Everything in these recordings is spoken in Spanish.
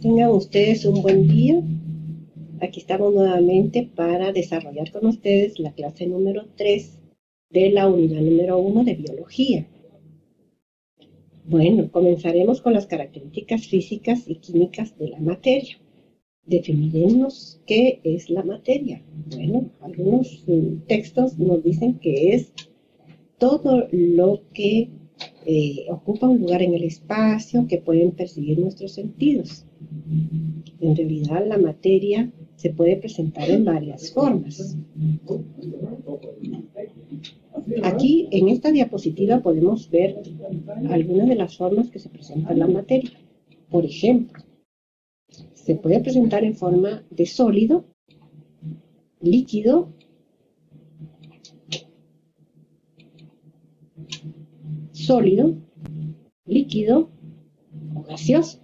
Tengan ustedes un buen día. Aquí estamos nuevamente para desarrollar con ustedes la clase número 3 de la unidad número 1 de biología. Bueno, comenzaremos con las características físicas y químicas de la materia. Definiremos qué es la materia. Bueno, algunos textos nos dicen que es todo lo que ocupa un lugar en el espacio que pueden percibir nuestros sentidos. En realidad, la materia se puede presentar en varias formas. Aquí, en esta diapositiva, podemos ver algunas de las formas que se presenta la materia. Por ejemplo, se puede presentar en forma de sólido, líquido, o gaseoso.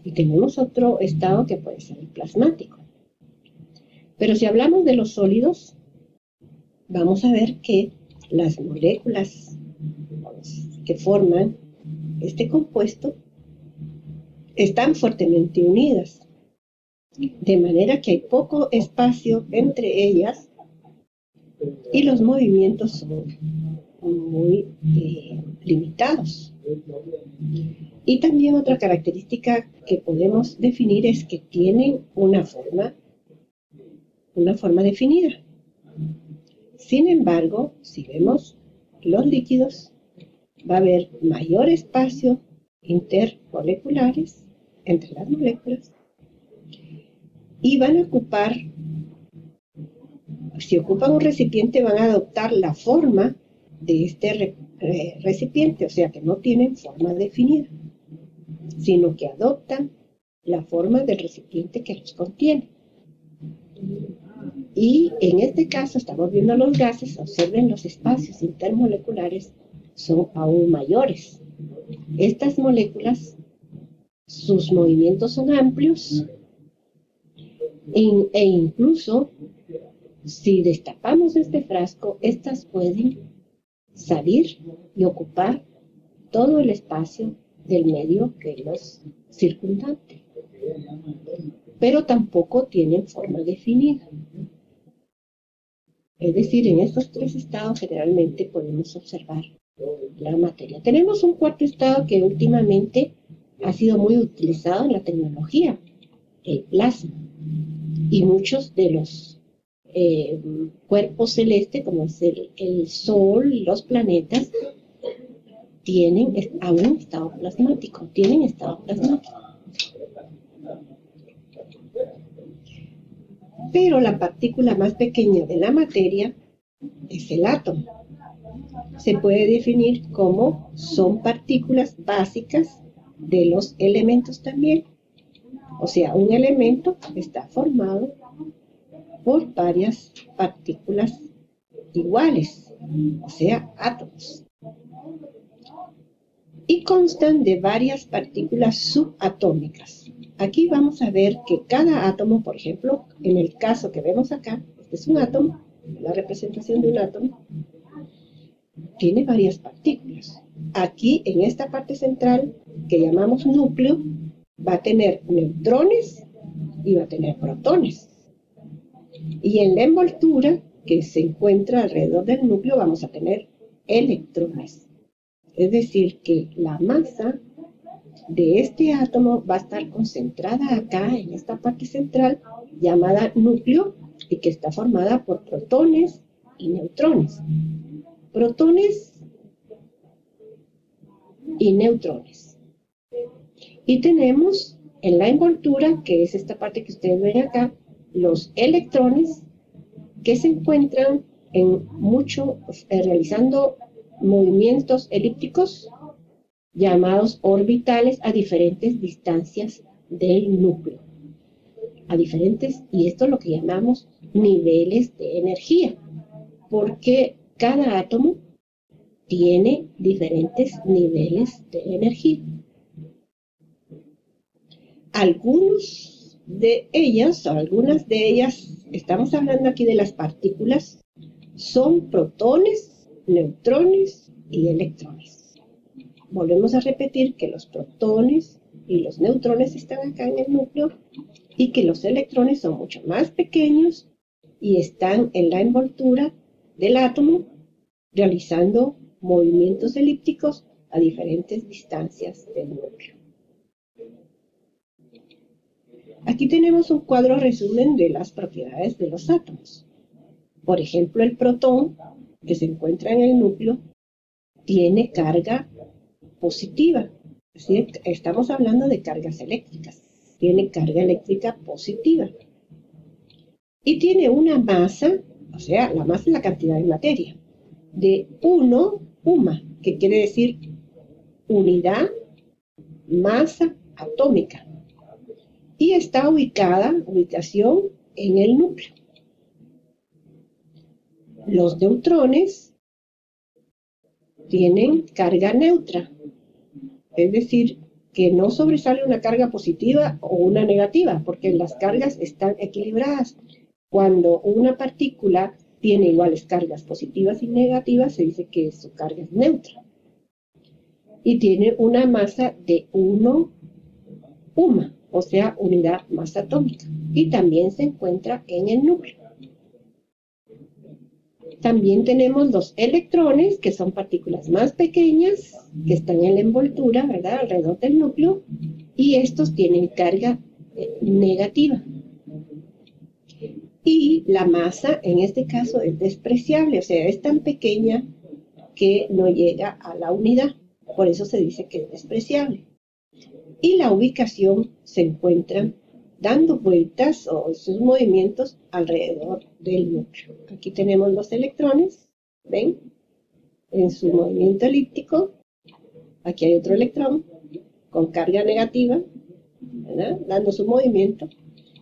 Y tenemos otro estado que puede ser el plasmático. Pero si hablamos de los sólidos, vamos a ver que las moléculas que forman este compuesto están fuertemente unidas, de manera que hay poco espacio entre ellas y los movimientos son muy limitados. Y también otra característica que podemos definir es que tienen una forma definida. Sin embargo, si vemos los líquidos, va a haber mayor espacio intermoleculares entre las moléculas y van a ocupar, si ocupan un recipiente, van a adoptar la forma de este recipiente, o sea que no tienen forma definida, sino que adoptan la forma del recipiente que los contiene. Y en este caso estamos viendo los gases. Observen, los espacios intermoleculares son aún mayores. Estas moléculas, sus movimientos son amplios e incluso si destapamos este frasco, estas pueden salir y ocupar todo el espacio del medio que los circundante, pero tampoco tienen forma definida. Es decir, en estos tres estados generalmente podemos observar la materia. Tenemos un cuarto estado que últimamente ha sido muy utilizado en la tecnología, el plasma. Y muchos de los cuerpos celestes, como es el Sol y los planetas, tienen aún estado plasmático, Pero la partícula más pequeña de la materia es el átomo. Se puede definir como son partículas básicas de los elementos también. O sea, un elemento está formado por varias partículas iguales, o sea, átomos. Y constan de varias partículas subatómicas. Aquí vamos a ver que cada átomo, por ejemplo, en el caso que vemos acá, este es un átomo, la representación de un átomo, tiene varias partículas. Aquí, en esta parte central, que llamamos núcleo, va a tener neutrones y va a tener protones. Y en la envoltura, que se encuentra alrededor del núcleo, vamos a tener electrones. Es decir, que la masa de este átomo va a estar concentrada acá, en esta parte central, llamada núcleo, y que está formada por protones y neutrones. Protones y neutrones. Y tenemos en la envoltura, que es esta parte que ustedes ven acá, los electrones que se encuentran realizando movimientos elípticos llamados orbitales a diferentes distancias del núcleo. Y esto es lo que llamamos niveles de energía, porque cada átomo tiene diferentes niveles de energía. Algunas de ellas, estamos hablando aquí de las partículas, son protones, neutrones y electrones. Volvemos a repetir que los protones y los neutrones están acá en el núcleo, y que los electrones son mucho más pequeños y están en la envoltura del átomo realizando movimientos elípticos a diferentes distancias del núcleo. Aquí tenemos un cuadro resumen de las propiedades de los átomos. Por ejemplo, el protón, que se encuentra en el núcleo, tiene carga positiva. Es decir, estamos hablando de cargas eléctricas. Tiene carga eléctrica positiva. Y tiene una masa, o sea, la masa es la cantidad de materia, de 1 UMA, que quiere decir unidad masa atómica. Y está ubicación en el núcleo. Los neutrones tienen carga neutra, es decir, que no sobresale una carga positiva o una negativa, porque las cargas están equilibradas. Cuando una partícula tiene iguales cargas positivas y negativas, se dice que su carga es neutra. Y tiene una masa de 1 UMA, o sea, unidad masa atómica. Y también se encuentra en el núcleo. También tenemos los electrones, que son partículas más pequeñas, que están en la envoltura, ¿verdad?, alrededor del núcleo, y estos tienen carga negativa. Y la masa, en este caso, es despreciable, o sea, es tan pequeña que no llega a la unidad. Por eso se dice que es despreciable. Y la ubicación se encuentra dando vueltas o sus movimientos alrededor del núcleo. Aquí tenemos los electrones, ¿ven? En su movimiento elíptico. Aquí hay otro electrón con carga negativa, ¿verdad?, dando su movimiento.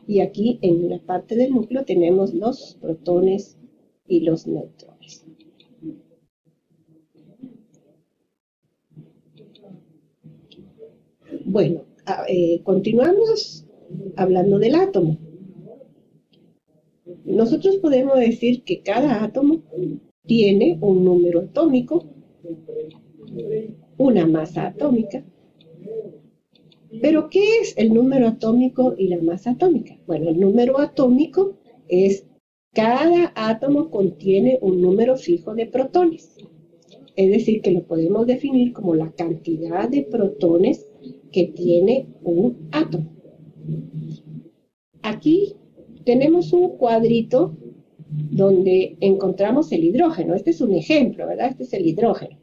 Y aquí en la parte del núcleo tenemos los protones y los neutrones. Bueno, continuamos hablando del átomo. Nosotros podemos decir que cada átomo tiene un número atómico, una masa atómica. ¿Pero qué es el número atómico y la masa atómica? Bueno, el número atómico es cada átomo contiene un número fijo de protones. Es decir, que lo podemos definir como la cantidad de protones que tiene un átomo. Aquí tenemos un cuadrito donde encontramos el hidrógeno. Este es un ejemplo, ¿verdad? Este es el hidrógeno.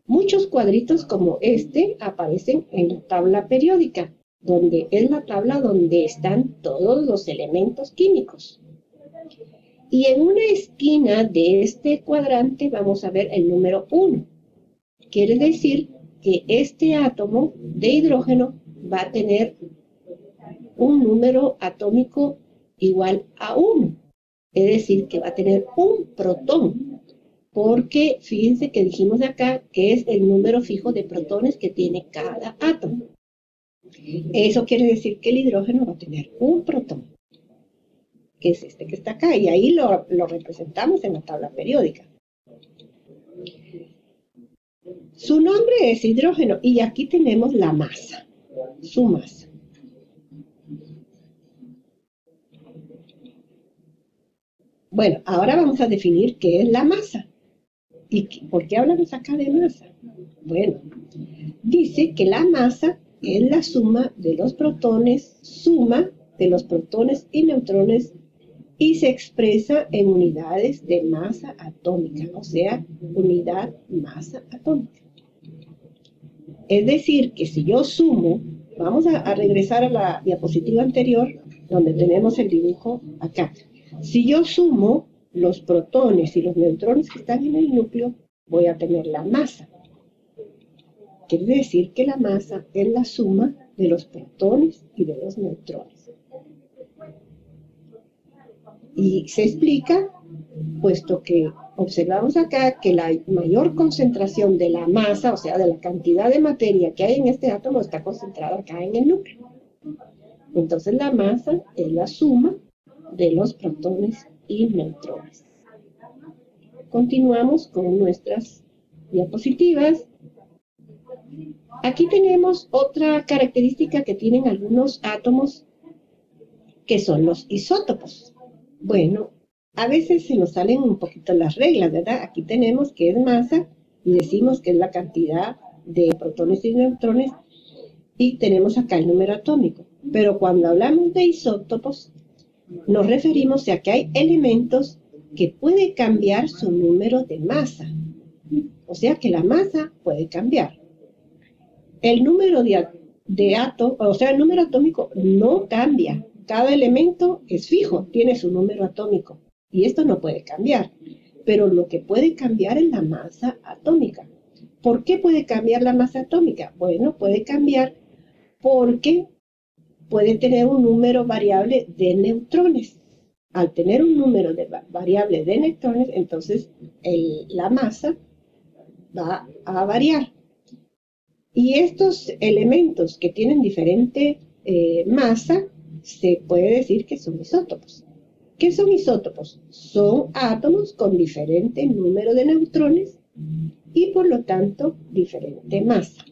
Muchos cuadritos como este aparecen en la tabla periódica, donde es la tabla donde están todos los elementos químicos. Y en una esquina de este cuadrante vamos a ver el número 1. Quiere decir que este átomo de hidrógeno va a tener un número atómico igual a 1. Es decir, que va a tener un protón. Porque fíjense que dijimos acá que es el número fijo de protones que tiene cada átomo. Eso quiere decir que el hidrógeno va a tener un protón, que es este que está acá, y ahí lo representamos en la tabla periódica. Su nombre es hidrógeno, y aquí tenemos la masa, su masa. Bueno, ahora vamos a definir qué es la masa. ¿Y por qué hablamos acá de masa? Bueno, dice que la masa es la suma de los protones, y neutrones, y se expresa en unidades de masa atómica, o sea, unidad masa atómica. Es decir, que si yo sumo, vamos a regresar a la diapositiva anterior, donde tenemos el dibujo acá. Si yo sumo los protones y los neutrones que están en el núcleo, voy a tener la masa. Quiere decir que la masa es la suma de los protones y de los neutrones. Y se explica, puesto que observamos acá que la mayor concentración de la masa, o sea, de la cantidad de materia que hay en este átomo, está concentrada acá en el núcleo. Entonces la masa es la suma de los protones y neutrones. Continuamos con nuestras diapositivas. Aquí tenemos otra característica que tienen algunos átomos, que son los isótopos. Bueno, a veces se nos salen un poquito las reglas, ¿verdad? Aquí tenemos que es masa y decimos que es la cantidad de protones y neutrones y tenemos acá el número atómico. Pero cuando hablamos de isótopos, nos referimos a que hay elementos que pueden cambiar su número de masa. O sea que la masa puede cambiar. El número de átomos, o sea, el número atómico no cambia. Cada elemento es fijo, tiene su número atómico. Y esto no puede cambiar. Pero lo que puede cambiar es la masa atómica. ¿Por qué puede cambiar la masa atómica? Bueno, puede cambiar porque puede tener un número variable de neutrones. Al tener un número variable de neutrones, entonces la masa va a variar. Y estos elementos que tienen diferente masa, se puede decir que son isótopos. ¿Qué son isótopos? Son átomos con diferente número de neutrones y por lo tanto diferente masa.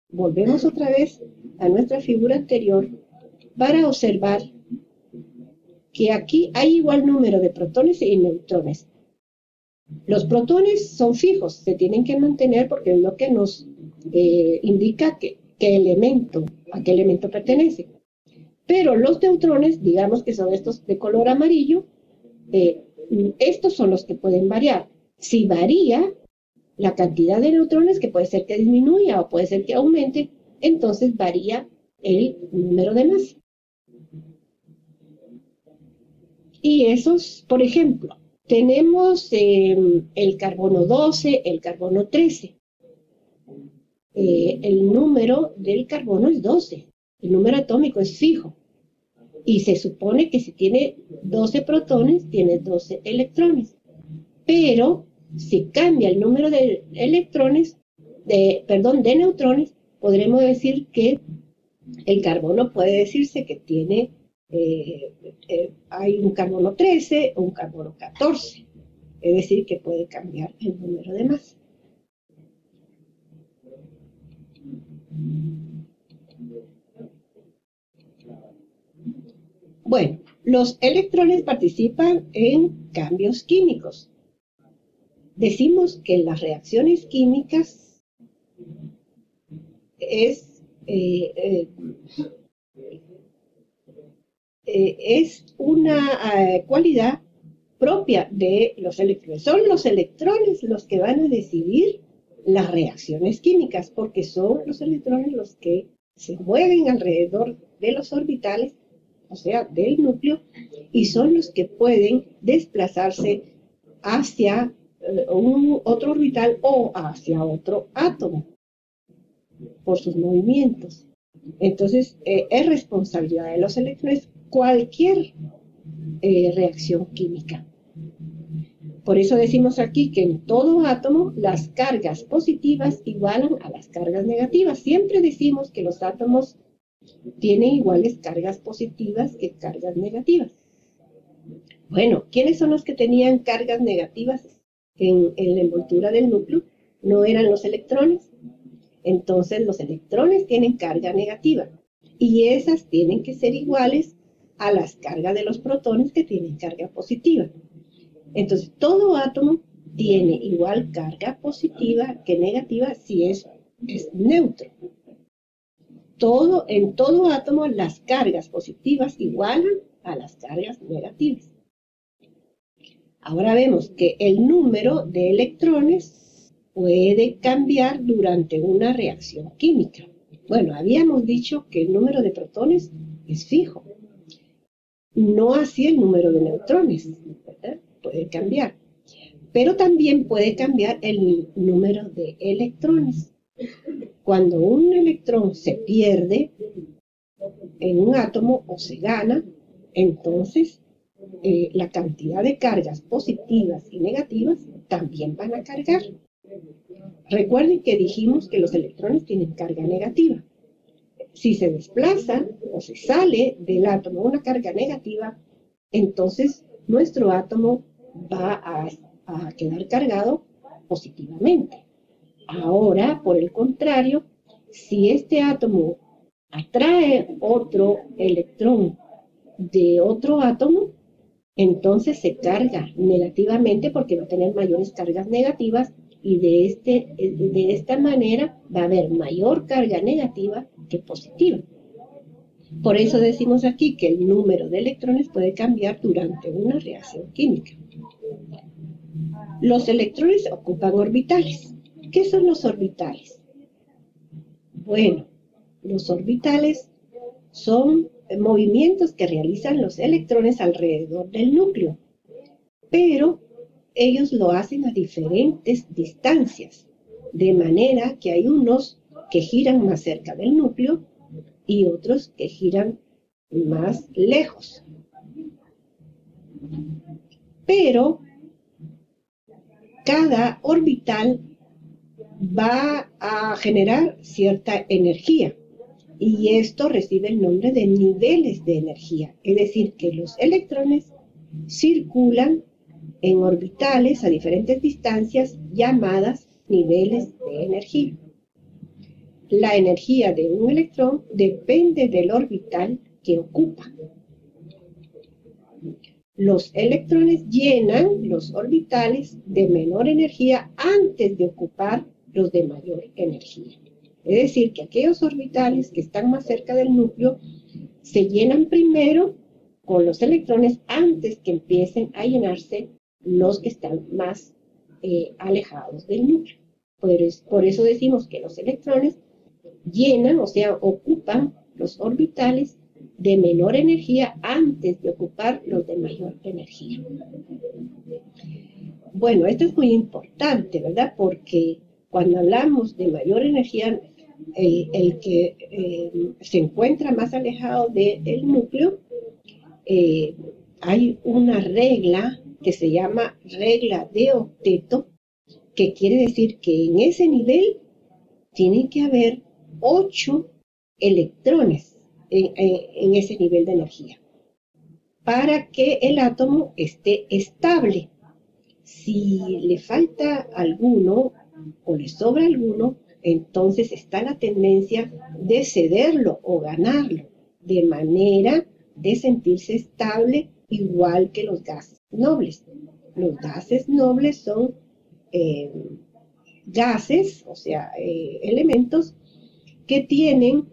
Volvemos otra vez a nuestra figura anterior para observar que aquí hay igual número de protones y neutrones. Los protones son fijos, se tienen que mantener porque es lo que nos indica a qué elemento pertenece. Pero los neutrones, digamos que son estos de color amarillo, estos son los que pueden variar. Si varía la cantidad de neutrones, que puede ser que disminuya o puede ser que aumente, entonces varía el número de masa. Y esos, por ejemplo, tenemos el carbono 12, el carbono 13. El número del carbono es 12. El número atómico es fijo. Y se supone que si tiene 12 protones, tiene 12 electrones. Pero si cambia el número de electrones, de neutrones, podremos decir que el carbono puede decirse que tiene, hay un carbono 13 o un carbono 14. Es decir, que puede cambiar el número de masa. Bueno, los electrones participan en cambios químicos. Decimos que las reacciones químicas es una cualidad propia de los electrones. Son los electrones los que van a decidir las reacciones químicas, porque son los electrones los que se mueven alrededor de los orbitales, o sea, del núcleo, y son los que pueden desplazarse hacia otro orbital o hacia otro átomo por sus movimientos. Entonces, es responsabilidad de los electrones cualquier reacción química. Por eso decimos aquí que en todo átomo las cargas positivas igualan a las cargas negativas. Siempre decimos que los átomos tienen iguales cargas positivas que cargas negativas. Bueno, ¿quiénes son los que tenían cargas negativas en la envoltura del núcleo? ¿No eran los electrones? Entonces los electrones tienen carga negativa y esas tienen que ser iguales a las cargas de los protones que tienen carga positiva. Entonces todo átomo tiene igual carga positiva que negativa si es neutro. En todo átomo las cargas positivas igualan a las cargas negativas. Ahora vemos que el número de electrones puede cambiar durante una reacción química. Bueno, habíamos dicho que el número de protones es fijo. No así el número de neutrones, ¿verdad? Puede cambiar. Pero también puede cambiar el número de electrones. Cuando un electrón se pierde en un átomo o se gana, entonces la cantidad de cargas positivas y negativas también van a cargar. Recuerden que dijimos que los electrones tienen carga negativa. Si se desplaza o se sale del átomo una carga negativa, entonces nuestro átomo va a quedar cargado positivamente. Ahora, por el contrario, si este átomo atrae otro electrón de otro átomo, entonces se carga negativamente porque va a tener mayores cargas negativas y de esta manera va a haber mayor carga negativa que positiva. Por eso decimos aquí que el número de electrones puede cambiar durante una reacción química. Los electrones ocupan orbitales. ¿Qué son los orbitales? Bueno, los orbitales son movimientos que realizan los electrones alrededor del núcleo, pero ellos lo hacen a diferentes distancias, de manera que hay unos que giran más cerca del núcleo y otros que giran más lejos. Pero cada orbital va a generar cierta energía y esto recibe el nombre de niveles de energía, es decir, que los electrones circulan en orbitales a diferentes distancias llamadas niveles de energía. La energía de un electrón depende del orbital que ocupa. Los electrones llenan los orbitales de menor energía antes de ocupar los de mayor energía. Es decir, que aquellos orbitales que están más cerca del núcleo se llenan primero con los electrones antes que empiecen a llenarse los que están más alejados del núcleo. Por eso decimos que los electrones llenan, o sea, ocupan los orbitales de menor energía antes de ocupar los de mayor energía. Bueno, esto es muy importante, ¿verdad? Porque cuando hablamos de mayor energía, el que se encuentra más alejado del núcleo, hay una regla que se llama regla de octeto, que quiere decir que en ese nivel tiene que haber 8 electrones en ese nivel de energía para que el átomo esté estable. Si le falta alguno o le sobra alguno, entonces está la tendencia de cederlo o ganarlo, de manera de sentirse estable igual que los gases nobles. Los gases nobles son gases, o sea, elementos que tienen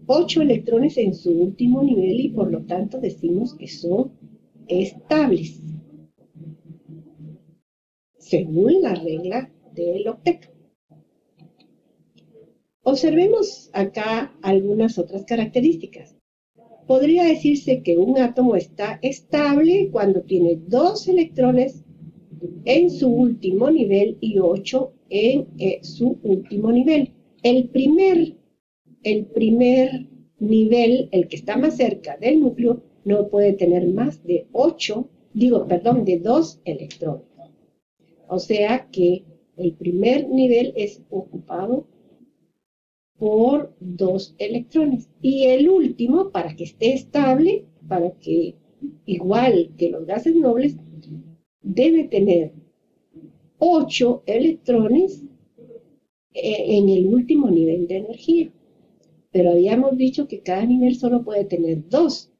8 electrones en su último nivel y por lo tanto decimos que son estables, según la regla del octeto. Observemos acá algunas otras características. Podría decirse que un átomo está estable cuando tiene 2 electrones en su último nivel y 8 en su último nivel. El primer nivel, el que está más cerca del núcleo, no puede tener más de 2 electrones. O sea que el primer nivel es ocupado por 2 electrones. Y el último, para que esté estable, para que, igual que los gases nobles, debe tener 8 electrones en el último nivel de energía. Pero habíamos dicho que cada nivel solo puede tener 2.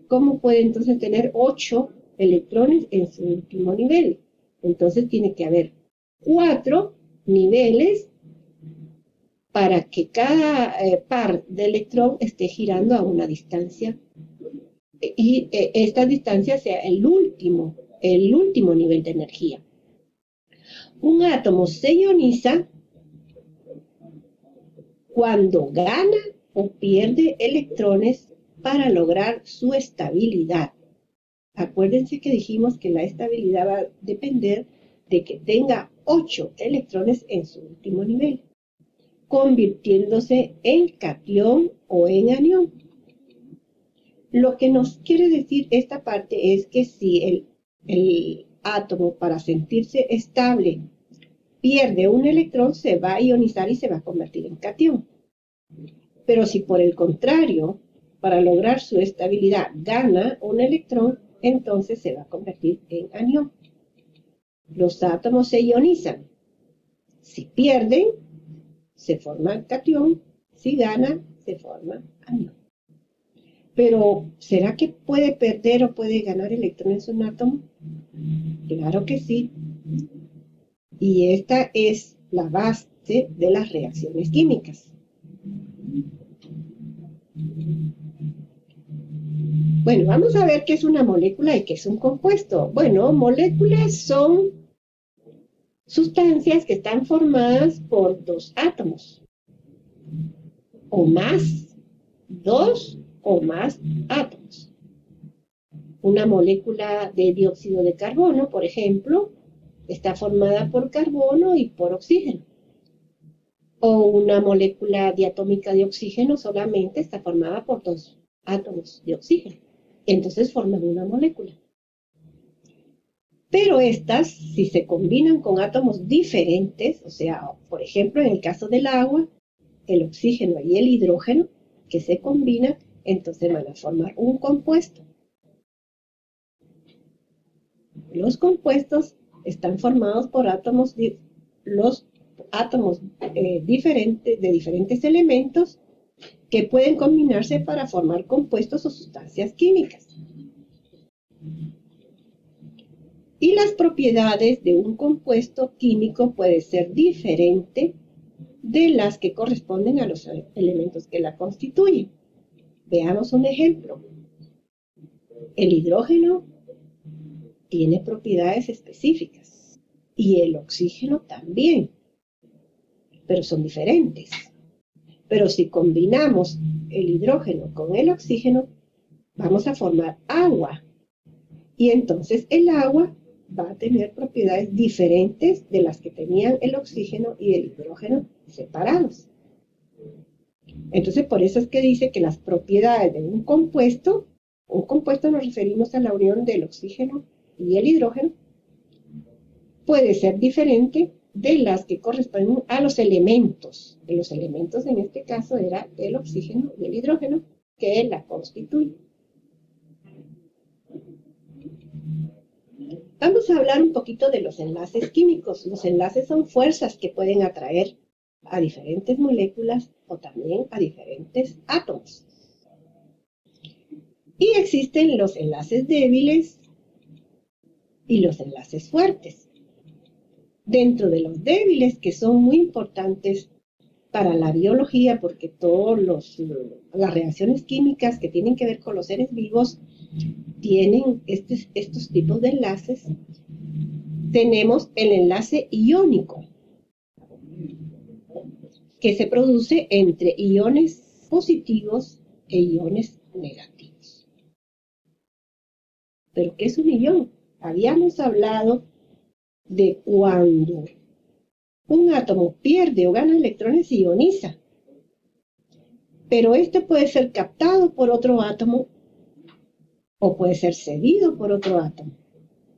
¿Cómo puede entonces tener 8 electrones en su último nivel? Entonces tiene que haber 4 niveles para que cada par de electrón esté girando a una distancia y esta distancia sea el último nivel de energía. Un átomo se ioniza cuando gana o pierde electrones para lograr su estabilidad. Acuérdense que dijimos que la estabilidad va a depender de que tenga 8 electrones en su último nivel, convirtiéndose en catión o en anión. Lo que nos quiere decir esta parte es que si el átomo, para sentirse estable, pierde un electrón, se va a ionizar y se va a convertir en catión. Pero si por el contrario, para lograr su estabilidad, gana un electrón, entonces se va a convertir en anión. Los átomos se ionizan. Si pierden, se forma catión, si gana, se forma anión. Pero, ¿será que puede perder o puede ganar electrones un átomo? Claro que sí. Y esta es la base de las reacciones químicas. Bueno, vamos a ver qué es una molécula y qué es un compuesto. Bueno, moléculas son sustancias que están formadas por dos átomos o más, dos o más átomos. Una molécula de dióxido de carbono, por ejemplo, está formada por carbono y por oxígeno. O una molécula diatómica de oxígeno solamente está formada por dos átomos de oxígeno. Entonces forman una molécula. Pero estas, si se combinan con átomos diferentes, o sea, por ejemplo, en el caso del agua, el oxígeno y el hidrógeno, que se combinan, entonces van a formar un compuesto. Los compuestos están formados por átomos, diferentes, de diferentes elementos que pueden combinarse para formar compuestos o sustancias químicas. Y las propiedades de un compuesto químico pueden ser diferentes de las que corresponden a los elementos que la constituyen. Veamos un ejemplo. El hidrógeno tiene propiedades específicas y el oxígeno también, pero son diferentes. Pero si combinamos el hidrógeno con el oxígeno, vamos a formar agua. Y entonces el agua va a tener propiedades diferentes de las que tenían el oxígeno y el hidrógeno separados. Entonces, por eso es que dice que las propiedades de un compuesto nos referimos a la unión del oxígeno y el hidrógeno, puede ser diferente de las que corresponden a los elementos. De los elementos en este caso era el oxígeno y el hidrógeno que la constituyen. Vamos a hablar un poquito de los enlaces químicos. Los enlaces son fuerzas que pueden atraer a diferentes moléculas o también a diferentes átomos. Y existen los enlaces débiles y los enlaces fuertes. Dentro de los débiles, que son muy importantes para la biología, porque todas las reacciones químicas que tienen que ver con los seres vivos tienen estos tipos de enlaces, tenemos el enlace iónico, que se produce entre iones positivos e iones negativos. ¿Pero qué es un ion? Habíamos hablado de cuando un átomo pierde o gana electrones, se ioniza. Pero este puede ser captado por otro átomo o puede ser cedido por otro átomo.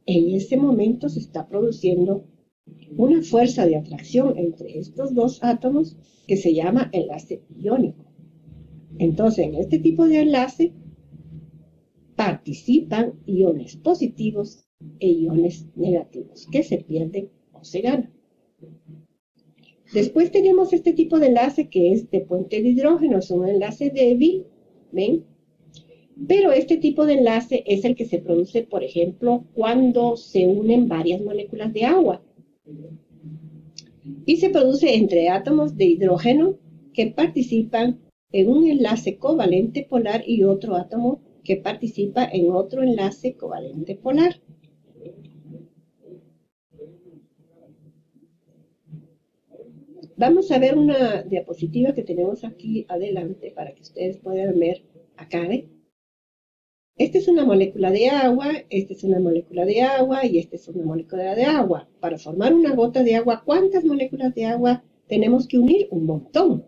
En ese momento se está produciendo una fuerza de atracción entre estos dos átomos que se llama enlace iónico. Entonces, en este tipo de enlace participan iones positivos e iones negativos que se pierden o se ganan. Después tenemos este tipo de enlace que es de puente de hidrógeno, es un enlace débil, ¿ven? Pero este tipo de enlace es el que se produce, por ejemplo, cuando se unen varias moléculas de agua. Y se produce entre átomos de hidrógeno que participan en un enlace covalente polar y otro átomo que participa en otro enlace covalente polar. Vamos a ver una diapositiva que tenemos aquí adelante para que ustedes puedan ver acá, ¿eh? Esta es una molécula de agua, esta es una molécula de agua y esta es una molécula de agua. Para formar una gota de agua, ¿cuántas moléculas de agua tenemos que unir? Un montón.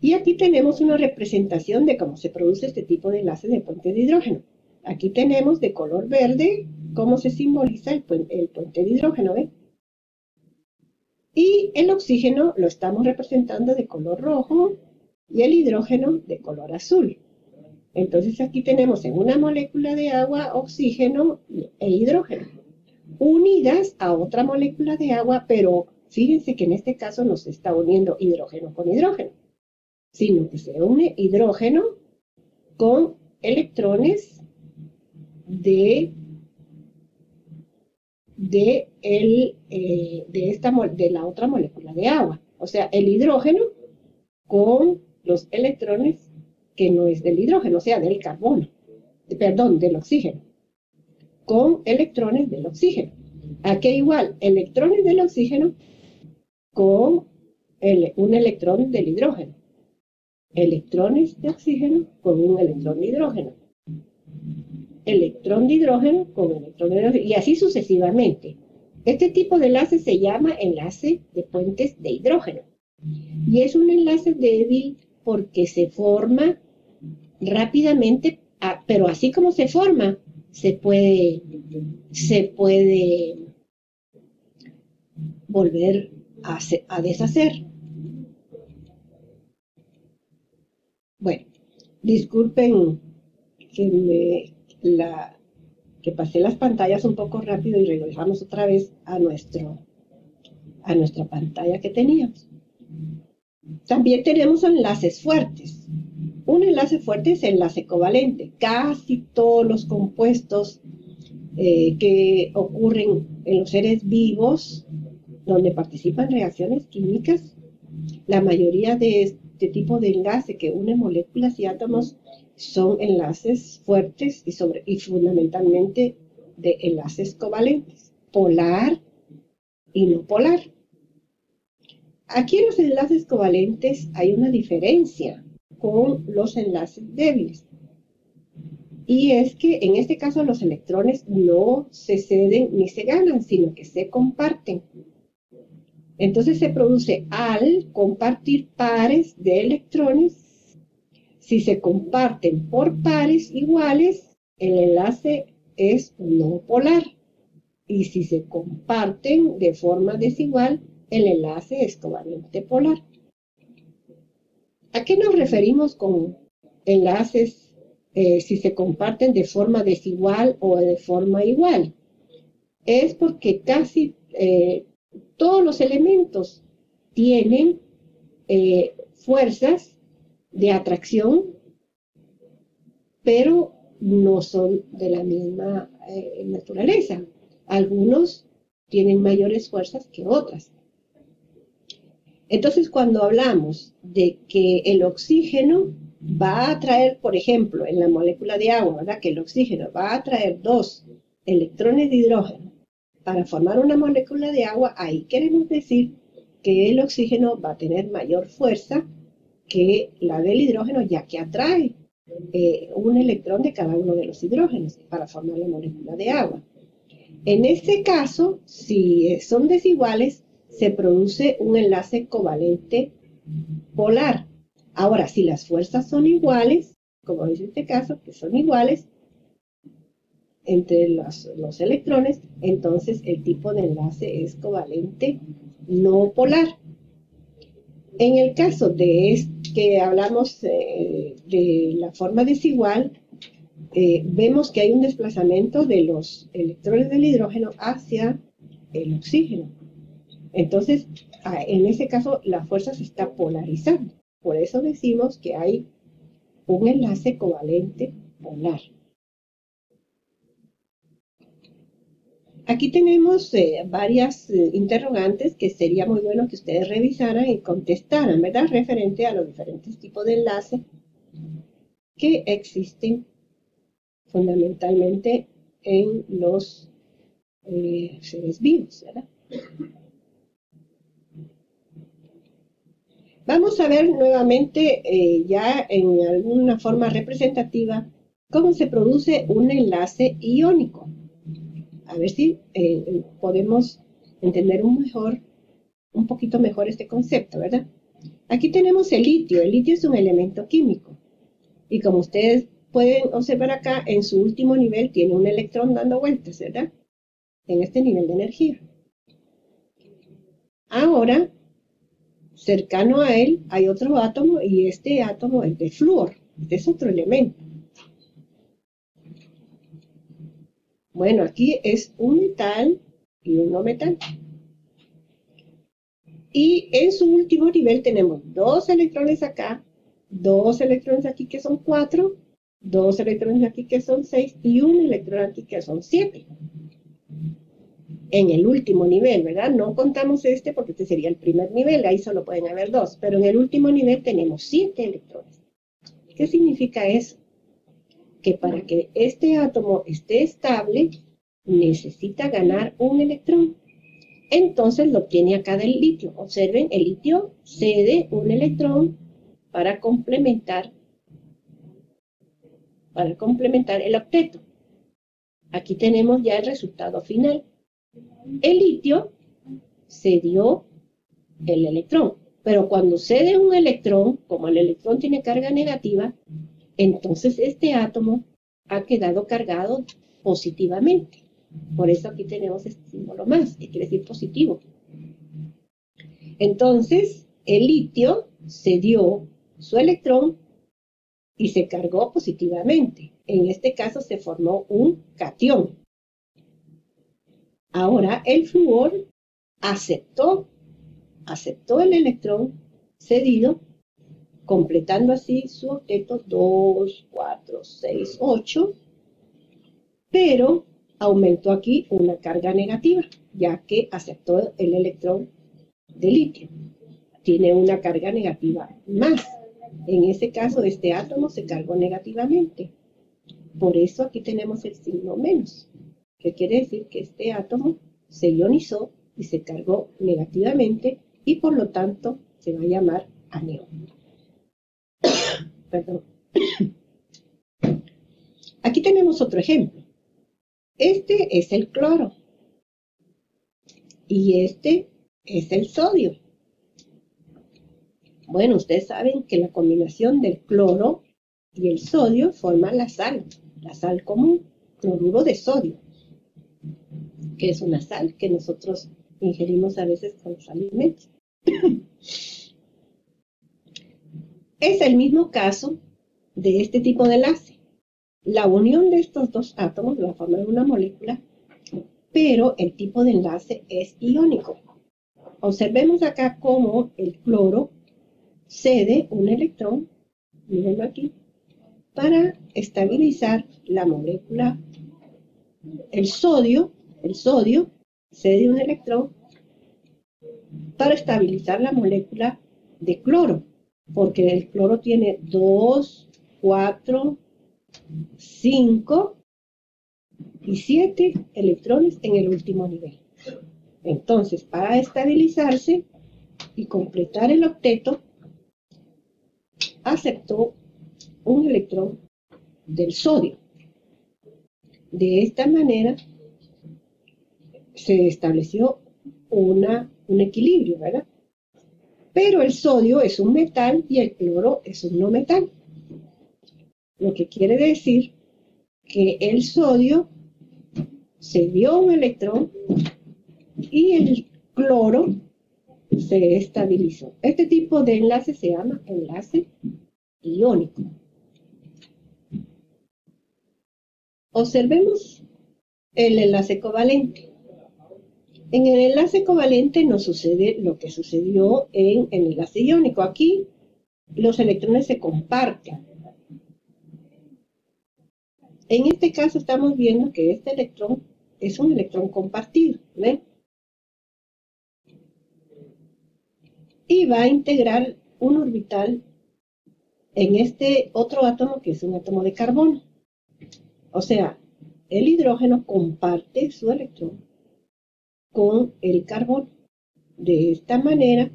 Y aquí tenemos una representación de cómo se produce este tipo de enlace de puente de hidrógeno. Aquí tenemos de color verde cómo se simboliza el puente de hidrógeno, ¿ven? Y el oxígeno lo estamos representando de color rojo y el hidrógeno de color azul. Entonces aquí tenemos en una molécula de agua oxígeno e hidrógeno unidas a otra molécula de agua, pero fíjense que en este caso no se está uniendo hidrógeno con hidrógeno, sino que se une hidrógeno con electrones de la otra molécula de agua. O sea, el hidrógeno con los electrones que no es del hidrógeno, o sea, del carbono, perdón, del oxígeno, con electrones del oxígeno. Aquí igual, electrones del oxígeno con un electrón del hidrógeno. Electrones de oxígeno con un electrón de hidrógeno. Electrón de hidrógeno con electrón de hidrógeno, y así sucesivamente. Este tipo de enlace se llama enlace de puentes de hidrógeno. Y es un enlace débil porque se forma rápidamente, pero así como se forma, se puede volver a deshacer. Bueno, disculpen que pasé las pantallas un poco rápido y regresamos otra vez a nuestra pantalla que teníamos. También tenemos enlaces fuertes. Un enlace fuerte es el enlace covalente. Casi todos los compuestos que ocurren en los seres vivos, donde participan reacciones químicas, la mayoría de este tipo de enlace que une moléculas y átomos son enlaces fuertes y fundamentalmente de enlaces covalentes, polar y no polar. Aquí en los enlaces covalentes hay una diferencia con los enlaces débiles. Y es que en este caso los electrones no se ceden ni se ganan, sino que se comparten. Entonces se produce al compartir pares de electrones. Si se comparten por pares iguales, el enlace es no polar. Y si se comparten de forma desigual, el enlace es covalente polar. ¿A qué nos referimos con enlaces si se comparten de forma desigual o de forma igual? Es porque casi todos los elementos tienen fuerzas de atracción, pero no son de la misma naturaleza. Algunos tienen mayores fuerzas que otras. Entonces, cuando hablamos de que el oxígeno va a atraer, por ejemplo, en la molécula de agua, ¿verdad? Que el oxígeno va a atraer 2 electrones de hidrógeno para formar una molécula de agua, ahí queremos decir que el oxígeno va a tener mayor fuerza que la del hidrógeno, ya que atrae un electrón de cada uno de los hidrógenos para formar la molécula de agua. En este caso, si son desiguales, se produce un enlace covalente polar. Ahora, si las fuerzas son iguales, como dice este caso, que son iguales entre los electrones, entonces el tipo de enlace es covalente no polar. En el caso de que hablamos de la forma desigual, vemos que hay un desplazamiento de los electrones del hidrógeno hacia el oxígeno. Entonces, en ese caso, la fuerza se está polarizando. Por eso decimos que hay un enlace covalente polar. Aquí tenemos varias interrogantes que sería muy bueno que ustedes revisaran y contestaran, ¿verdad? Referente a los diferentes tipos de enlaces que existen fundamentalmente en los seres vivos, ¿verdad? Vamos a ver nuevamente ya en alguna forma representativa cómo se produce un enlace iónico. A ver si podemos entender un poquito mejor este concepto, ¿verdad? Aquí tenemos el litio. El litio es un elemento químico. Y como ustedes pueden observar acá, en su último nivel tiene un electrón dando vueltas, ¿verdad? En este nivel de energía. Ahora, cercano a él hay otro átomo y este átomo es de flúor. Este es otro elemento. Bueno, aquí es un metal y un no metal. Y en su último nivel tenemos 2 electrones acá, 2 electrones aquí que son 4, 2 electrones aquí que son 6 y un electrón aquí que son 7. En el último nivel, ¿verdad? No contamos este porque este sería el primer nivel, ahí solo pueden haber 2, pero en el último nivel tenemos 7 electrones. ¿Qué significa eso? Que para que este átomo esté estable, necesita ganar un electrón. Entonces lo obtiene acá del litio. Observen, el litio cede un electrón para complementar el octeto. Aquí tenemos ya el resultado final. El litio cedió el electrón, pero cuando cede un electrón, como el electrón tiene carga negativa, entonces este átomo ha quedado cargado positivamente. Por eso aquí tenemos este símbolo más, que quiere decir positivo. Entonces, el litio cedió su electrón y se cargó positivamente. En este caso se formó un catión. Ahora el flúor aceptó el electrón cedido, completando así su octeto 2, 4, 6, 8, pero aumentó aquí una carga negativa, ya que aceptó el electrón de litio. Tiene una carga negativa más. En ese caso, este átomo se cargó negativamente. Por eso aquí tenemos el signo menos, que quiere decir que este átomo se ionizó y se cargó negativamente y por lo tanto se va a llamar anión. Perdón. Aquí tenemos otro ejemplo. Este es el cloro y este es el sodio. Bueno, ustedes saben que la combinación del cloro y el sodio forma la sal común, cloruro de sodio, que es una sal que nosotros ingerimos a veces con los alimentos. Es el mismo caso de este tipo de enlace. La unión de estos dos átomos va a formar una molécula, pero el tipo de enlace es iónico. Observemos acá cómo el cloro cede un electrón, mírenlo aquí, para estabilizar la molécula. El sodio cede un electrón para estabilizar la molécula de cloro, porque el cloro tiene 2, 4, 5 y 7 electrones en el último nivel. Entonces, para estabilizarse y completar el octeto, aceptó un electrón del sodio. De esta manera se estableció un equilibrio, ¿verdad? Pero el sodio es un metal y el cloro es un no metal. Lo que quiere decir que el sodio cedió un electrón y el cloro se estabilizó. Este tipo de enlace se llama enlace iónico. Observemos el enlace covalente. En el enlace covalente no sucede lo que sucedió en el enlace iónico. Aquí los electrones se comparten. En este caso estamos viendo que este electrón es un electrón compartido, ¿ven? Y va a integrar un orbital en este otro átomo que es un átomo de carbono. O sea, el hidrógeno comparte su electrón con el carbono. De esta manera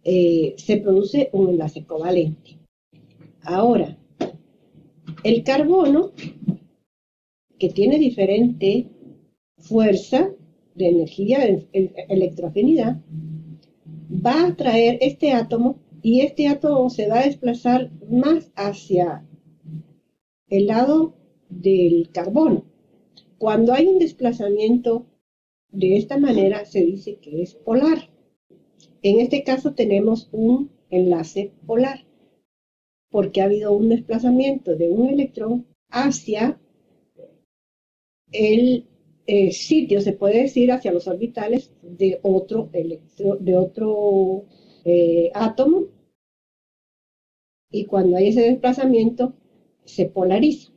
se produce un enlace covalente. Ahora, el carbono, que tiene diferente fuerza de energía, electroafinidad, va a atraer este átomo y este átomo se va a desplazar más hacia el lado del carbono. Cuando hay un desplazamiento de esta manera se dice que es polar. En este caso tenemos un enlace polar porque ha habido un desplazamiento de un electrón hacia el sitio, se puede decir, hacia los orbitales de otro átomo, y cuando hay ese desplazamiento se polariza.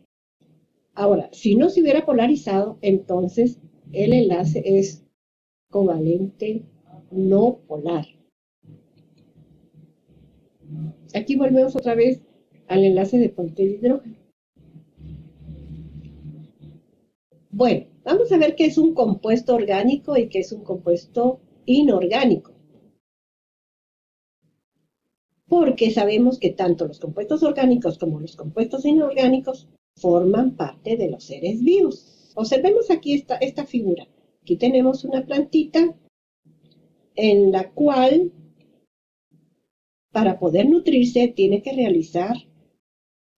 Ahora, si no se hubiera polarizado, entonces el enlace es covalente no polar. Aquí volvemos otra vez al enlace de puente de hidrógeno. Bueno, vamos a ver qué es un compuesto orgánico y qué es un compuesto inorgánico. Porque sabemos que tanto los compuestos orgánicos como los compuestos inorgánicos forman parte de los seres vivos. Observemos aquí esta figura. Aquí tenemos una plantita en la cual, para poder nutrirse, tiene que realizar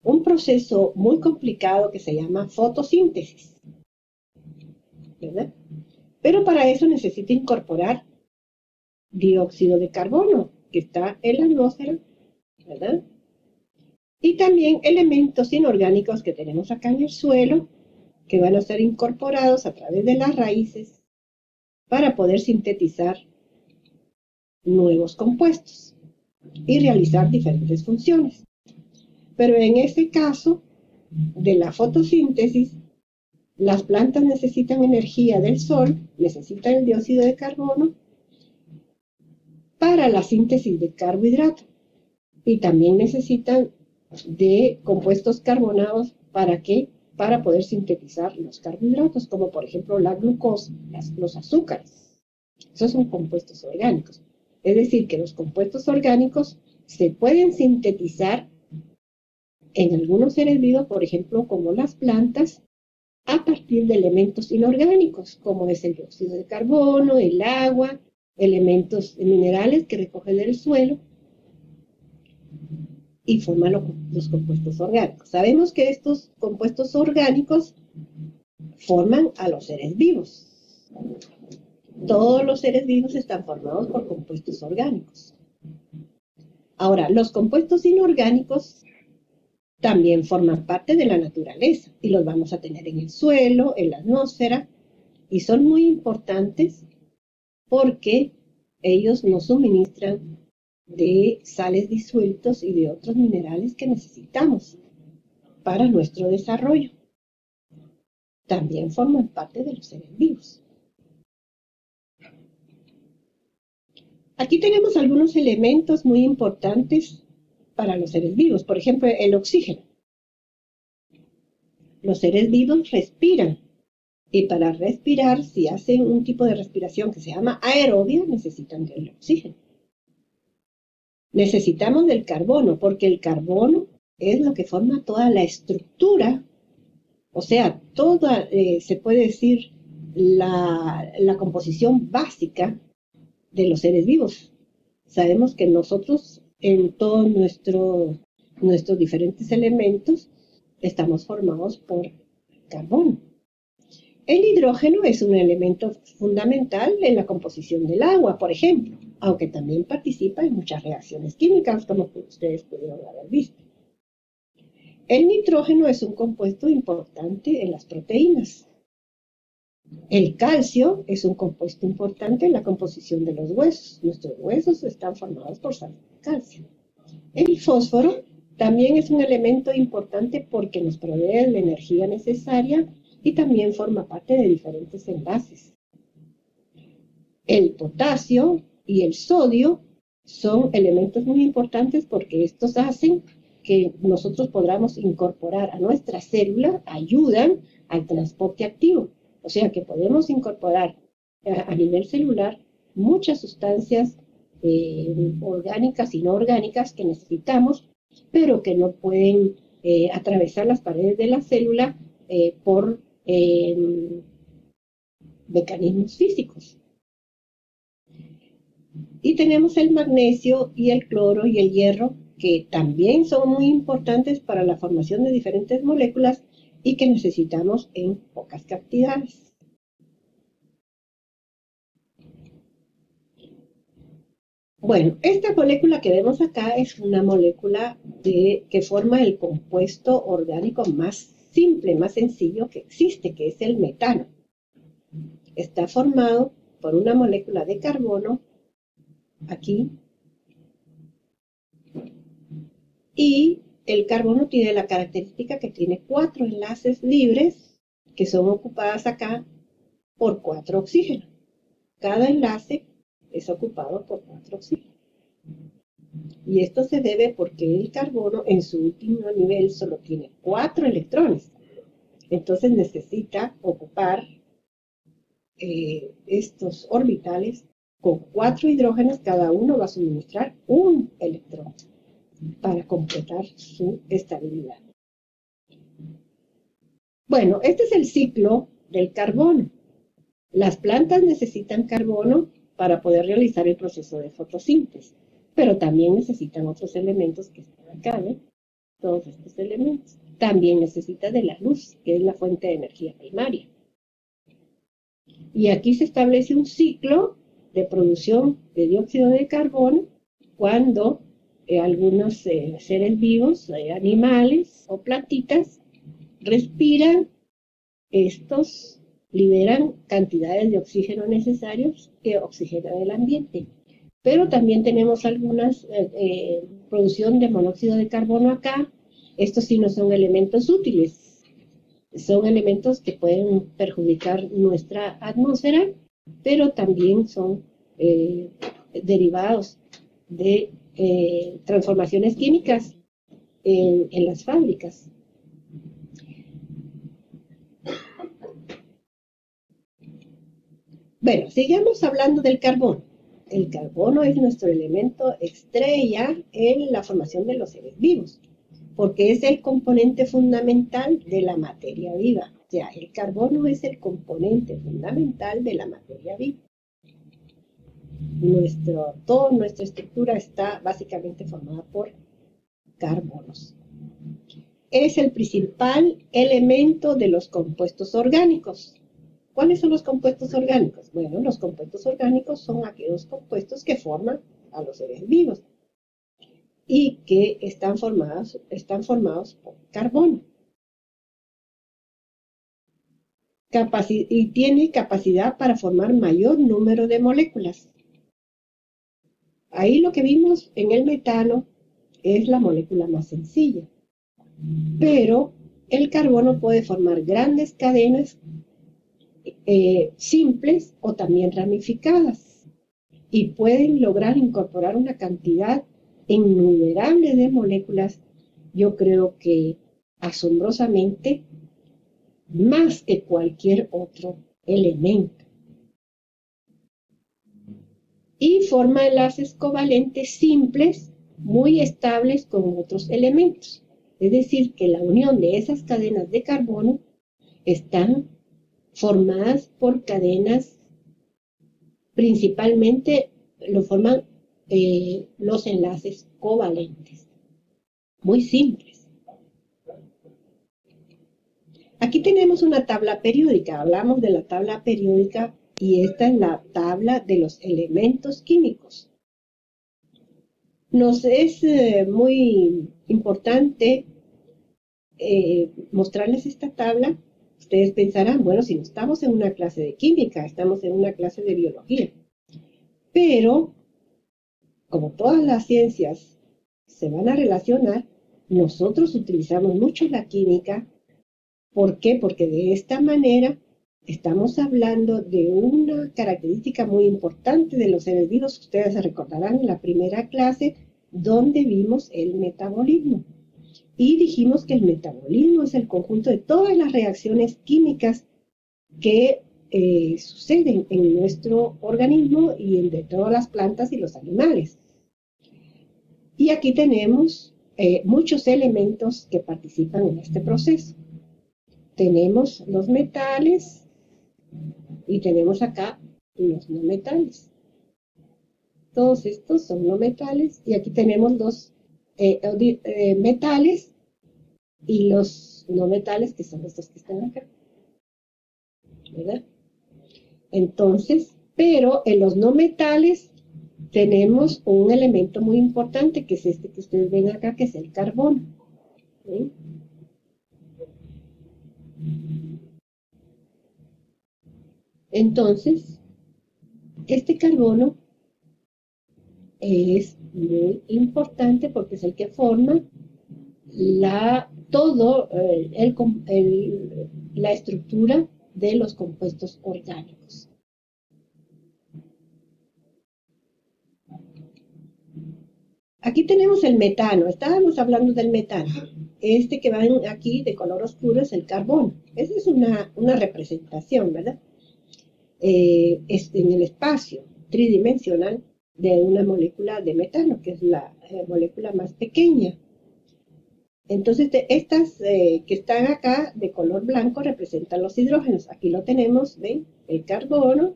un proceso muy complicado que se llama fotosíntesis, ¿verdad? Pero para eso necesita incorporar dióxido de carbono, que está en la atmósfera, ¿verdad? Y también elementos inorgánicos que tenemos acá en el suelo, que van a ser incorporados a través de las raíces para poder sintetizar nuevos compuestos y realizar diferentes funciones. Pero en este caso de la fotosíntesis, las plantas necesitan energía del sol, necesitan el dióxido de carbono para la síntesis de carbohidratos, y también necesitan de compuestos carbonados para poder sintetizar los carbohidratos, como por ejemplo la glucosa, los azúcares. Esos son compuestos orgánicos. Es decir, que los compuestos orgánicos se pueden sintetizar en algunos seres vivos, por ejemplo, como las plantas, a partir de elementos inorgánicos, como es el dióxido de carbono, el agua, elementos minerales que recogen del suelo y forman los compuestos orgánicos. Sabemos que estos compuestos orgánicos forman a los seres vivos. Todos los seres vivos están formados por compuestos orgánicos. Ahora, los compuestos inorgánicos también forman parte de la naturaleza y los vamos a tener en el suelo, en la atmósfera, y son muy importantes porque ellos nos suministran de sales disueltos y de otros minerales que necesitamos para nuestro desarrollo. También forman parte de los seres vivos. Aquí tenemos algunos elementos muy importantes para los seres vivos. Por ejemplo, el oxígeno. Los seres vivos respiran. Y para respirar, si hacen un tipo de respiración que se llama aerobia, necesitan del oxígeno. Necesitamos del carbono, porque el carbono es lo que forma toda la estructura, o sea, toda, se puede decir, la composición básica de los seres vivos. Sabemos que nosotros, en todos nuestros diferentes elementos, estamos formados por carbono. El hidrógeno es un elemento fundamental en la composición del agua, por ejemplo, aunque también participa en muchas reacciones químicas, como ustedes pudieron haber visto. El nitrógeno es un compuesto importante en las proteínas. El calcio es un compuesto importante en la composición de los huesos. Nuestros huesos están formados por sal de calcio. El fósforo también es un elemento importante porque nos provee la energía necesaria y también forma parte de diferentes enlaces. El potasio y el sodio son elementos muy importantes porque estos hacen que nosotros podamos incorporar a nuestra célula, ayudan al transporte activo. O sea que podemos incorporar a nivel celular muchas sustancias orgánicas y no orgánicas que necesitamos, pero que no pueden atravesar las paredes de la célula por mecanismos físicos. Y tenemos el magnesio y el cloro y el hierro, que también son muy importantes para la formación de diferentes moléculas y que necesitamos en pocas cantidades. Bueno, esta molécula que vemos acá es una molécula que forma el compuesto orgánico más simple, más sencillo que existe, que es el metano. está formado por una molécula de carbono, aquí, y el carbono tiene la característica que tiene 4 enlaces libres que son ocupadas acá por 4 oxígenos. Cada enlace es ocupado por 4 oxígenos. Y esto se debe porque el carbono en su último nivel solo tiene 4 electrones. Entonces necesita ocupar estos orbitales con 4 hidrógenos, cada uno va a suministrar un electrón para completar su estabilidad. Bueno, este es el ciclo del carbono. Las plantas necesitan carbono para poder realizar el proceso de fotosíntesis, pero también necesitan otros elementos que están acá, ¿eh? Todos estos elementos. También necesita de la luz, que es la fuente de energía primaria. Y aquí se establece un ciclo de producción de dióxido de carbono cuando algunos seres vivos, animales o plantitas, respiran, estos liberan cantidades de oxígeno necesarios que oxigenan el ambiente. Pero también tenemos algunas producción de monóxido de carbono acá. Estos sí no son elementos útiles, son elementos que pueden perjudicar nuestra atmósfera, pero también son derivados de transformaciones químicas en las fábricas. Bueno, sigamos hablando del carbono. El carbono es nuestro elemento estrella en la formación de los seres vivos, porque es el componente fundamental de la materia viva. O sea, el carbono es el componente fundamental de la materia viva. Toda nuestra estructura está básicamente formada por carbonos. Es el principal elemento de los compuestos orgánicos. ¿Cuáles son los compuestos orgánicos? Bueno, los compuestos orgánicos son aquellos compuestos que forman a los seres vivos y que están formados por carbono. Y tiene capacidad para formar mayor número de moléculas. Ahí lo que vimos en el metano es la molécula más sencilla, pero el carbono puede formar grandes cadenas simples o también ramificadas y pueden lograr incorporar una cantidad innumerable de moléculas, yo creo que asombrosamente más que cualquier otro elemento. Y forma enlaces covalentes simples, muy estables con otros elementos. Es decir, que la unión de esas cadenas de carbono están formadas por cadenas, principalmente lo forman los enlaces covalentes, muy simples. Aquí tenemos una tabla periódica, hablamos de la tabla periódica y esta es la tabla de los elementos químicos. Nos es muy importante mostrarles esta tabla. Ustedes pensarán, bueno, si no estamos en una clase de química, estamos en una clase de biología. Pero, como todas las ciencias se van a relacionar, nosotros utilizamos mucho la química. ¿Por qué? Porque de esta manera estamos hablando de una característica muy importante de los seres vivos. Ustedes se recordarán en la primera clase donde vimos el metabolismo. Y dijimos que el metabolismo es el conjunto de todas las reacciones químicas que suceden en nuestro organismo y en de todas las plantas y los animales. Y aquí tenemos muchos elementos que participan en este proceso. Tenemos los metales y tenemos acá los no metales. Todos estos son no metales y aquí tenemos los metales y los no metales que son estos que están acá, ¿verdad? Entonces, pero en los no metales tenemos un elemento muy importante que es este que ustedes ven acá, que es el carbono, ¿sí? Entonces, este carbono es muy importante porque es el que forma la estructura de los compuestos orgánicos. Aquí tenemos el metano. Estábamos hablando del metano. Este que va aquí de color oscuro es el carbono. Esa es una representación, ¿verdad? En el espacio tridimensional de una molécula de metano, que es la molécula más pequeña. Entonces, estas que están acá de color blanco representan los hidrógenos. Aquí lo tenemos, ¿ven? El carbono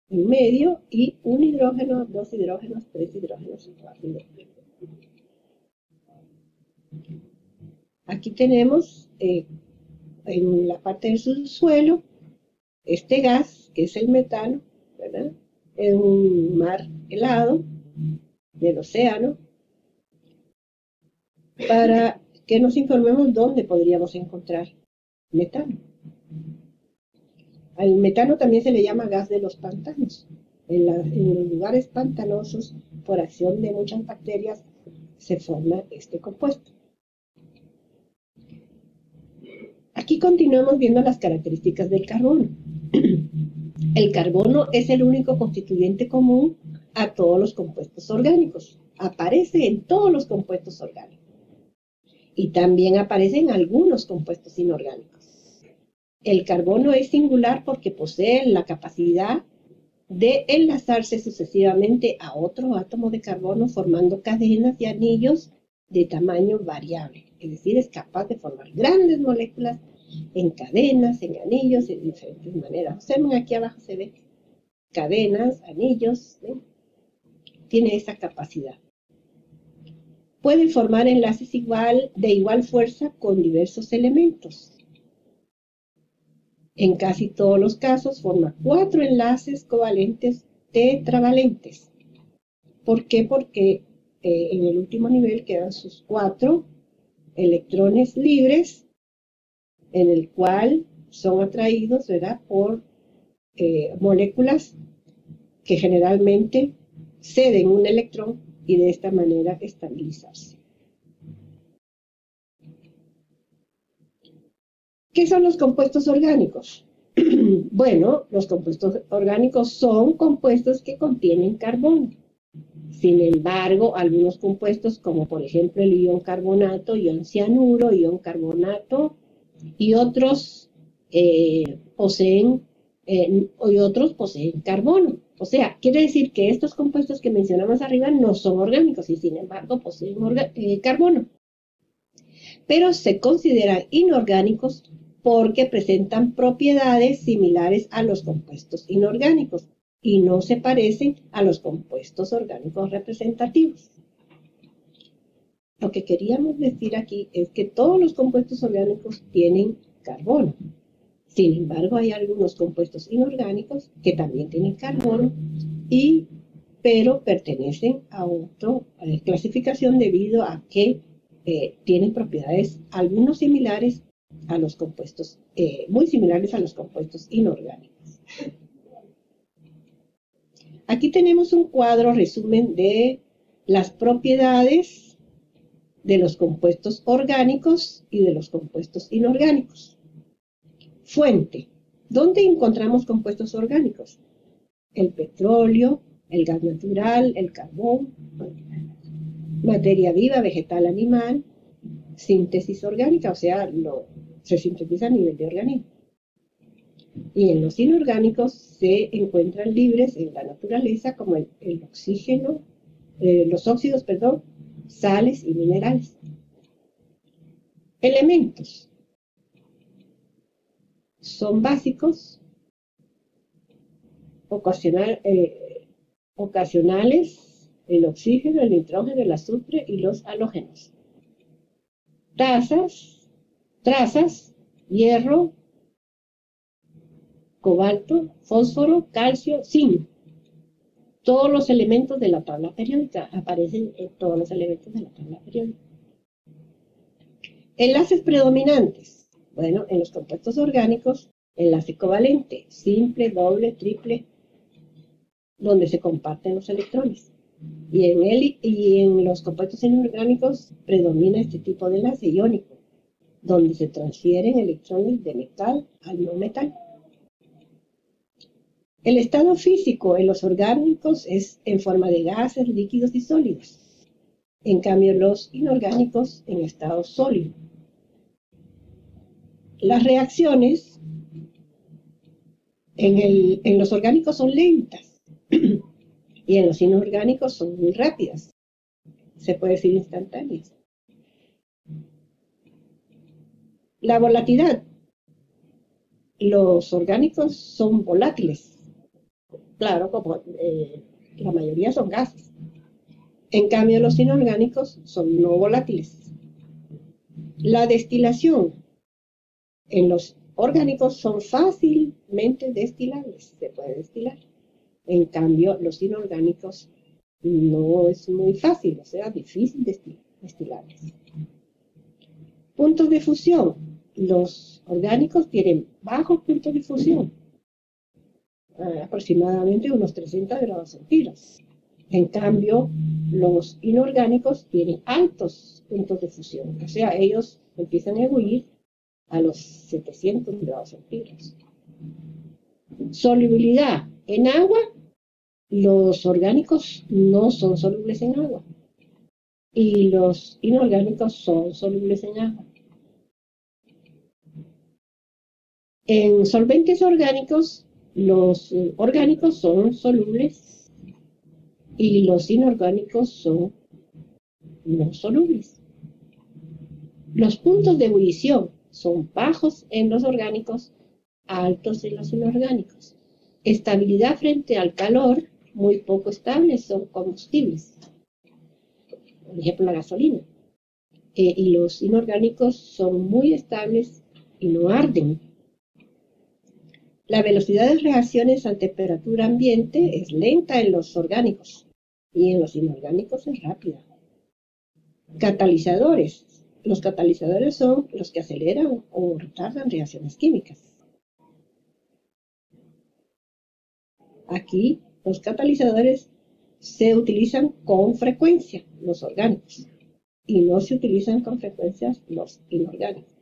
en medio y un hidrógeno, dos hidrógenos, tres hidrógenos y cuatro hidrógenos. Aquí tenemos en la parte del subsuelo este gas, que es el metano, ¿verdad? En un mar helado del océano, para que nos informemos dónde podríamos encontrar metano. Al metano también se le llama gas de los pantanos. En los lugares pantanosos, por acción de muchas bacterias, se forma este compuesto. Aquí continuamos viendo las características del carbono. El carbono es el único constituyente común a todos los compuestos orgánicos. Aparece en todos los compuestos orgánicos. Y también aparece en algunos compuestos inorgánicos. El carbono es singular porque posee la capacidad de enlazarse sucesivamente a otro átomo de carbono formando cadenas y anillos de tamaño variable. Es decir, es capaz de formar grandes moléculas en cadenas, en anillos, de diferentes maneras. Observen, aquí abajo se ve cadenas, anillos, ¿ven? Tiene esa capacidad. Puede formar enlaces de igual fuerza con diversos elementos. En casi todos los casos forma 4 enlaces covalentes tetravalentes. ¿Por qué? Porque en el último nivel quedan sus 4 electrones libres, en el cual son atraídos, ¿verdad?, por moléculas que generalmente ceden un electrón y de esta manera estabilizarse. ¿Qué son los compuestos orgánicos? Bueno, los compuestos orgánicos son compuestos que contienen carbono. Sin embargo, algunos compuestos, como por ejemplo el ion carbonato, ion cianuro, ion carbonato, y otros poseen carbono. O sea, quiere decir que estos compuestos que mencionamos arriba no son orgánicos y sin embargo poseen carbono. Pero se consideran inorgánicos porque presentan propiedades similares a los compuestos inorgánicos y no se parecen a los compuestos orgánicos representativos. Lo que queríamos decir aquí es que todos los compuestos orgánicos tienen carbono. Sin embargo, hay algunos compuestos inorgánicos que también tienen carbono, pero pertenecen a otra clasificación debido a que tienen propiedades algunos similares a los compuestos, muy similares a los compuestos inorgánicos. Aquí tenemos un cuadro resumen de las propiedades de los compuestos orgánicos y de los compuestos inorgánicos. Fuente. ¿Dónde encontramos compuestos orgánicos? El petróleo, el gas natural, el carbón, materia viva, vegetal, animal, síntesis orgánica, o sea, se sintetiza a nivel de organismo. Y en los inorgánicos se encuentran libres en la naturaleza como el oxígeno, los óxidos, perdón, sales y minerales. Elementos. Son básicos, ocasionales, el oxígeno, el nitrógeno, el azufre y los halógenos. Trazas, hierro, cobalto, fósforo, calcio, zinc. Todos los elementos de la tabla periódica aparecen en todos los elementos de la tabla periódica. Enlaces predominantes. Bueno, en los compuestos orgánicos Enlace covalente, simple, doble, triple, donde se comparten los electrones. Y en los compuestos inorgánicos predomina este tipo de enlace iónico, donde se transfieren electrones de metal al no metal. El estado físico en los orgánicos es en forma de gases, líquidos y sólidos. En cambio, los inorgánicos en estado sólido. Las reacciones en los orgánicos son lentas y en los inorgánicos son muy rápidas. Se puede decir instantáneas. La volatilidad. Los orgánicos son volátiles. Claro, como la mayoría son gases. En cambio, los inorgánicos son no volátiles. La destilación. En los orgánicos son fácilmente destilables, se puede destilar. En cambio, los inorgánicos no es muy fácil, o sea, difícil destilarles. Puntos de fusión. Los orgánicos tienen bajos puntos de fusión, aproximadamente unos 300 grados centígrados. En cambio, los inorgánicos tienen altos puntos de fusión, o sea, ellos empiezan a ebullir a los 700 grados centígrados. Solubilidad. En agua, los orgánicos no son solubles en agua y los inorgánicos son solubles en agua. En solventes orgánicos, los orgánicos son solubles y los inorgánicos son no solubles. Los puntos de ebullición son bajos en los orgánicos, altos en los inorgánicos. Estabilidad frente al calor, muy poco estables, son combustibles. Por ejemplo, la gasolina. Y los inorgánicos son muy estables y no arden. La velocidad de reacciones a temperatura ambiente es lenta en los orgánicos y en los inorgánicos es rápida. Catalizadores. Los catalizadores son los que aceleran o retardan reacciones químicas. Aquí los catalizadores se utilizan con frecuencia, los orgánicos, y no se utilizan con frecuencia los inorgánicos.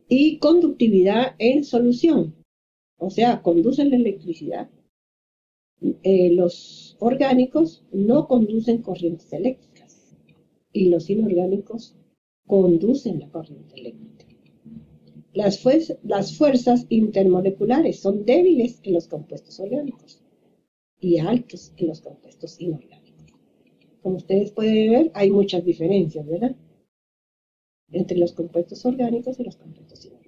Y conductividad en solución, o sea, conducen la electricidad. Los orgánicos no conducen corrientes eléctricas y los inorgánicos conducen la corriente eléctrica. Las fuerzas intermoleculares son débiles en los compuestos orgánicos y altos en los compuestos inorgánicos. Como ustedes pueden ver, hay muchas diferencias, ¿verdad? Entre los compuestos orgánicos y los compuestos inorgánicos.